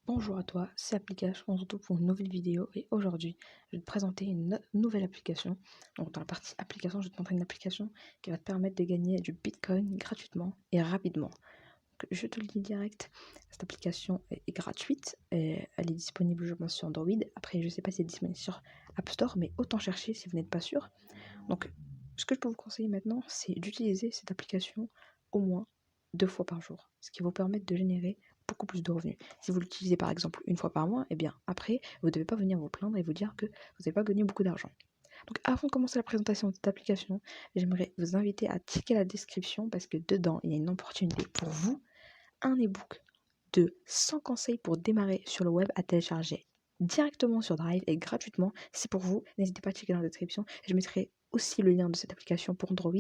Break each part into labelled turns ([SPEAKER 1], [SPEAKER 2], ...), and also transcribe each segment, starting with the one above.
[SPEAKER 1] Bonjour à toi, c'est Application, on se retrouve pour une nouvelle vidéo et aujourd'hui je vais te présenter une nouvelle application. Donc dans la partie application, je vais te montrer une application qui va te permettre de gagner du Bitcoin gratuitement et rapidement. Donc, je te le dis direct, cette application est gratuite et elle est disponible je pense sur Android. Après je ne sais pas si elle est disponible sur App Store, mais autant chercher si vous n'êtes pas sûr. Donc ce que je peux vous conseiller maintenant, c'est d'utiliser cette application au moins 2 fois par jour, ce qui va vous permettre de générer beaucoup plus de revenus. Si vous l'utilisez par exemple une fois par mois, eh bien après, vous ne devez pas venir vous plaindre et vous dire que vous n'avez pas gagné beaucoup d'argent. Donc avant de commencer la présentation de cette application, j'aimerais vous inviter à checker la description parce que dedans, il y a une opportunité pour vous, un ebook de 100 conseils pour démarrer sur le web à télécharger directement sur Drive et gratuitement. C'est pour vous, n'hésitez pas à checker dans la description. Je mettrai aussi le lien de cette application pour Android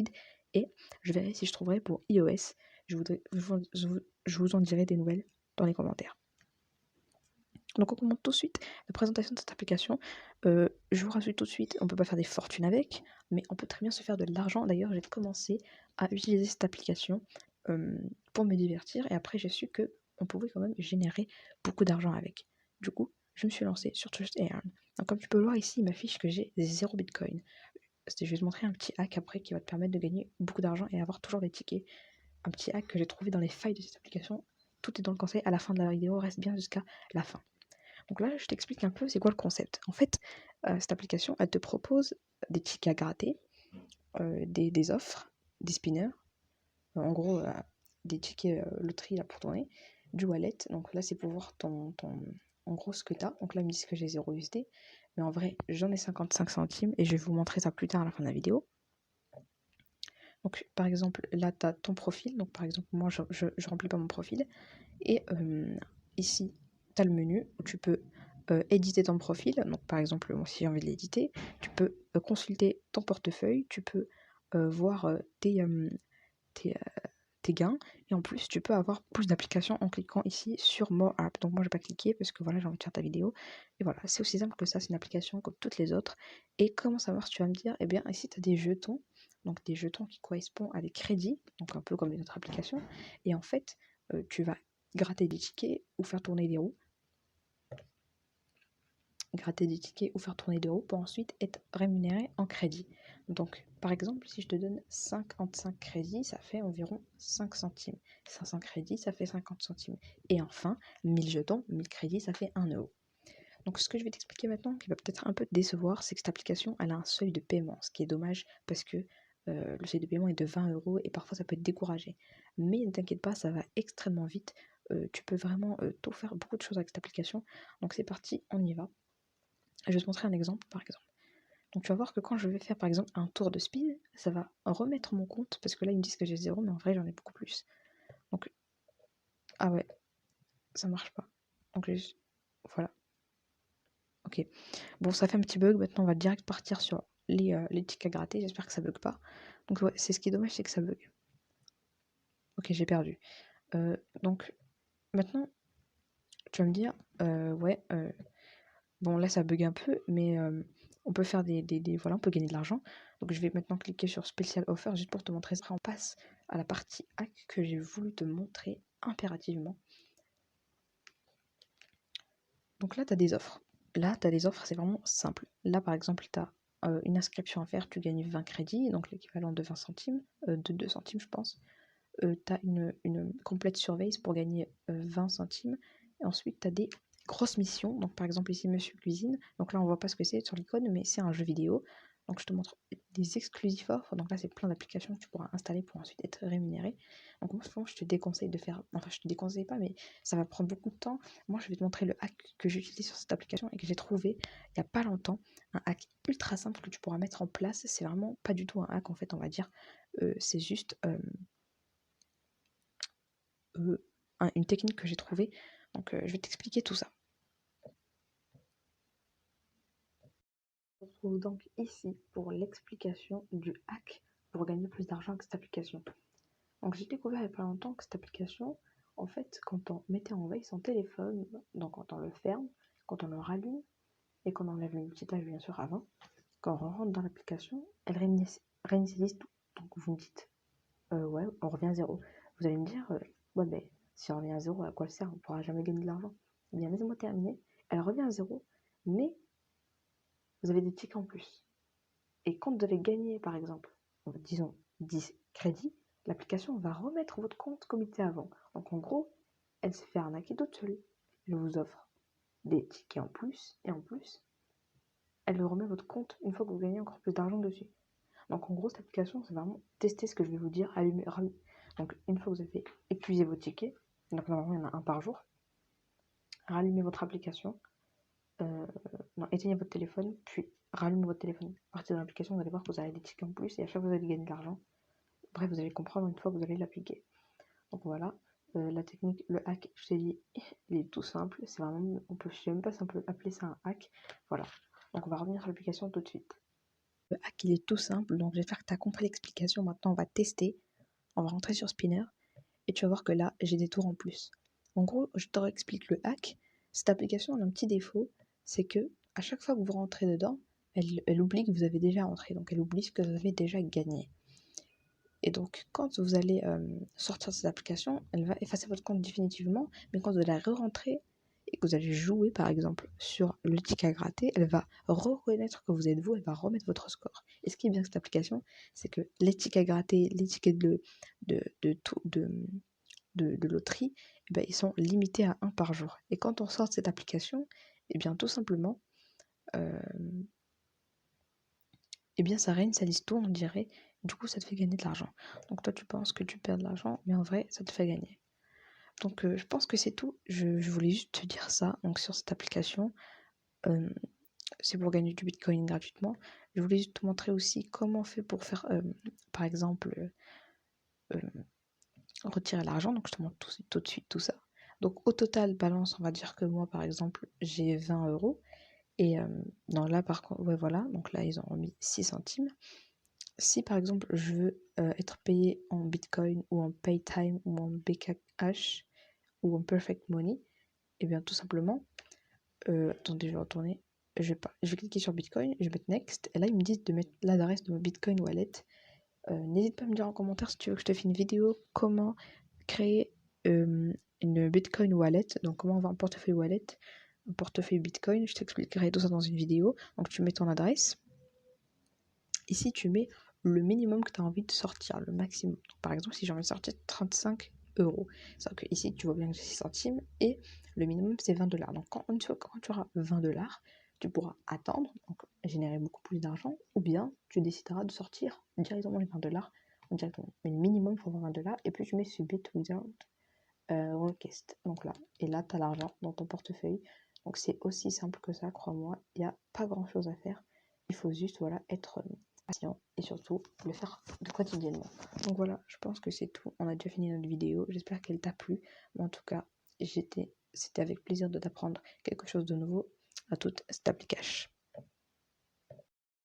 [SPEAKER 1] et je verrai si je trouverai pour iOS. Je vous en dirai des nouvelles dans les commentaires. Donc on commence tout de suite la présentation de cette application. Je vous rassure tout de suite, on ne peut pas faire des fortunes avec, mais on peut très bien se faire de l'argent. D'ailleurs, j'ai commencé à utiliser cette application pour me divertir et après j'ai su que on pouvait quand même générer beaucoup d'argent avec. Du coup, je me suis lancée sur Trust Earn. Donc comme tu peux le voir ici, il m'affiche que j'ai 0 Bitcoin. Je vais te montrer un petit hack après qui va te permettre de gagner beaucoup d'argent et avoir toujours des tickets. Un petit hack que j'ai trouvé dans les failles de cette application. Tout est dans le conseil à la fin de la vidéo, reste bien jusqu'à la fin. Donc là, je t'explique un peu c'est quoi le concept. En fait, cette application, elle te propose des tickets à gratter, des offres, des spinners, en gros, des tickets loterie là, pour tourner, du wallet. Donc là, c'est pour voir en gros ce que tu as. Donc là, ils me disent que j'ai 0 USD, mais en vrai, j'en ai 55 centimes et je vais vous montrer ça plus tard à la fin de la vidéo. Donc par exemple, là, tu as ton profil. Donc par exemple, moi, je remplis pas mon profil. Et ici, tu as le menu où tu peux éditer ton profil. Donc par exemple, moi, si j'ai envie de l'éditer, tu peux consulter ton portefeuille, tu peux voir tes, tes gains. Et en plus, tu peux avoir plus d'applications en cliquant ici sur More App. Donc moi, je vais pas cliquer parce que voilà, j'ai envie de faire ta vidéo. Et voilà, c'est aussi simple que ça, c'est une application comme toutes les autres. Et comment ça marche, tu vas me dire, eh bien ici, tu as des jetons. Donc des jetons qui correspondent à des crédits, donc un peu comme les autres applications. Et en fait, tu vas gratter des tickets ou faire tourner des roues. Gratter des tickets ou faire tourner des roues pour ensuite être rémunéré en crédit. Donc, par exemple, si je te donne 55 crédits, ça fait environ 5 centimes. 500 crédits, ça fait 50 centimes. Et enfin, 1000 jetons, 1000 crédits, ça fait 1 euro. Donc, ce que je vais t'expliquer maintenant, qui va peut-être un peu te décevoir, c'est que cette application, elle a un seuil de paiement, ce qui est dommage parce que le seuil de paiement est de 20 euros et parfois ça peut te décourager. Mais ne t'inquiète pas, ça va extrêmement vite. Tu peux vraiment tout faire, beaucoup de choses avec cette application. Donc, c'est parti, on y va. Je vais te montrer un exemple, par exemple. Donc tu vas voir que quand je vais faire par exemple un tour de spin, ça va remettre mon compte, parce que là ils me disent que j'ai 0, mais en vrai j'en ai beaucoup plus. Donc, ah ouais, ça marche pas. Donc voilà, ok. Bon, ça fait un petit bug, maintenant on va direct partir sur les tickets à gratter, j'espère que ça bug pas. Donc ouais, c'est ce qui est dommage, c'est que ça bug. Ok, j'ai perdu. Donc maintenant, tu vas me dire, ouais, bon là ça bug un peu, mais on peut faire voilà, on peut gagner de l'argent. Donc je vais maintenant cliquer sur Special Offer juste pour te montrer ça. On passe à la partie hack que j'ai voulu te montrer impérativement. Donc là tu as des offres. Là tu as des offres, c'est vraiment simple. Là par exemple tu as une inscription à faire, tu gagnes 20 crédits, donc l'équivalent de 20 centimes, de 2 centimes je pense. Tu as une complète surveillance pour gagner 20 centimes. Et ensuite, tu as des grosses missions. Donc, par exemple, ici, Monsieur Cuisine. Donc là, on voit pas ce que c'est sur l'icône, mais c'est un jeu vidéo. Donc, je te montre des exclusifs offres. Donc là, c'est plein d'applications que tu pourras installer pour ensuite être rémunéré. Donc, moi, souvent, je te déconseille de faire. Enfin, je te déconseille pas, mais ça va prendre beaucoup de temps. Moi, je vais te montrer le hack que j'utilise sur cette application et que j'ai trouvé il n'y a pas longtemps. Un hack ultra simple que tu pourras mettre en place. C'est vraiment pas du tout un hack, en fait, on va dire. C'est juste. Une technique que j'ai trouvée. Donc je vais t'expliquer tout ça. On se retrouve donc ici pour l'explication du hack pour gagner plus d'argent avec cette application. Donc j'ai découvert il n'y a pas longtemps que cette application, en fait, quand on mettait en veille son téléphone, donc quand on le ferme, quand on le rallume et qu'on enlève le multitâche bien sûr avant, quand on rentre dans l'application, elle réinitialise tout. Donc vous me dites, ouais, on revient à zéro. Vous allez me dire, ouais, mais si on revient à zéro, à quoi ça sert? On ne pourra jamais gagner de l'argent. Eh bien, laissez-moi terminer. Elle revient à zéro, mais vous avez des tickets en plus. Et quand vous allez gagner, par exemple, disons 10 crédits, l'application va remettre votre compte comme il était avant. Donc en gros, elle se fait arnaquer toute seule. Elle vous offre des tickets en plus, et en plus, elle remet votre compte une fois que vous gagnez encore plus d'argent dessus. Donc en gros, cette application, c'est vraiment tester ce que je vais vous dire, allumer, rallumer. Donc une fois que vous avez épuisé vos tickets, donc normalement il y en a un par jour, rallumez votre application, non, éteignez votre téléphone, puis rallumez votre téléphone. À partir de l'application, vous allez voir que vous avez des tickets en plus et à chaque fois vous allez gagner de l'argent. Bref, vous allez comprendre une fois que vous allez l'appliquer. Donc voilà, la technique, le hack, je t'ai dit, il est tout simple. C'est vraiment, je sais même pas si on peut appeler ça un hack. Voilà. Donc on va revenir sur l'application tout de suite. Le hack, il est tout simple. Donc j'espère que tu as compris l'explication. Maintenant, on va tester. On va rentrer sur Spinner et tu vas voir que là, j'ai des tours en plus. En gros, je te réexplique le hack. Cette application a un petit défaut, c'est que à chaque fois que vous rentrez dedans, elle oublie que vous avez déjà rentré. Donc elle oublie ce que vous avez déjà gagné. Et donc, quand vous allez sortir de cette application, elle va effacer votre compte définitivement, mais quand vous allez re-rentrer et que vous allez jouer, par exemple, sur le ticket à gratter, elle va reconnaître que vous êtes vous, elle va remettre votre score. Et ce qui est bien avec cette application, c'est que les tickets à gratter, les tickets de loterie, eh ben, ils sont limités à 1 par jour. Et quand on sort de cette application, eh bien, tout simplement, euh, eh bien, ça réinitialise tout, on dirait. Du coup, ça te fait gagner de l'argent. Donc, toi, tu penses que tu perds de l'argent, mais en vrai, ça te fait gagner. Donc, je pense que c'est tout. Je voulais juste te dire ça. Donc, sur cette application, euh, c'est pour gagner du Bitcoin gratuitement. Je voulais juste te montrer aussi comment on fait pour faire, par exemple, euh, retirer l'argent. Donc, je te montre tout de suite tout ça. Donc, au total, balance, on va dire que moi, par exemple, j'ai 20 euros. Et non, là, par contre, ouais, voilà. Donc là, ils ont remis 6 centimes. Si par exemple je veux être payé en Bitcoin ou en Paytime ou en BKH ou en Perfect Money, et bien tout simplement, attendez, je vais retourner, je vais cliquer sur Bitcoin, je vais mettre Next, et là ils me disent de mettre l'adresse de mon Bitcoin Wallet. N'hésite pas à me dire en commentaire si tu veux que je te fasse une vidéo comment créer une Bitcoin Wallet, donc comment avoir un portefeuille Wallet, un portefeuille Bitcoin, je t'expliquerai tout ça dans une vidéo. Donc tu mets ton adresse. Ici, tu mets le minimum que tu as envie de sortir, le maximum. Donc, par exemple, si j'ai envie de sortir 35 euros, c'est que ici, tu vois bien que j'ai 6 centimes et le minimum, c'est 20 dollars. Donc, quand tu auras 20 dollars, tu pourras attendre, donc générer beaucoup plus d'argent, ou bien tu décideras de sortir directement les 20 dollars directement. Mais le minimum, il faut avoir 20 dollars et puis tu mets Submit Without Request. Donc là, et là, tu as l'argent dans ton portefeuille. Donc, c'est aussi simple que ça, crois-moi. Il n'y a pas grand-chose à faire. Il faut juste voilà, être patient et surtout le faire quotidiennement. Donc voilà, je pense que c'est tout. On a déjà fini notre vidéo. J'espère qu'elle t'a plu. Mais en tout cas, c'était avec plaisir de t'apprendre quelque chose de nouveau à toute cette application.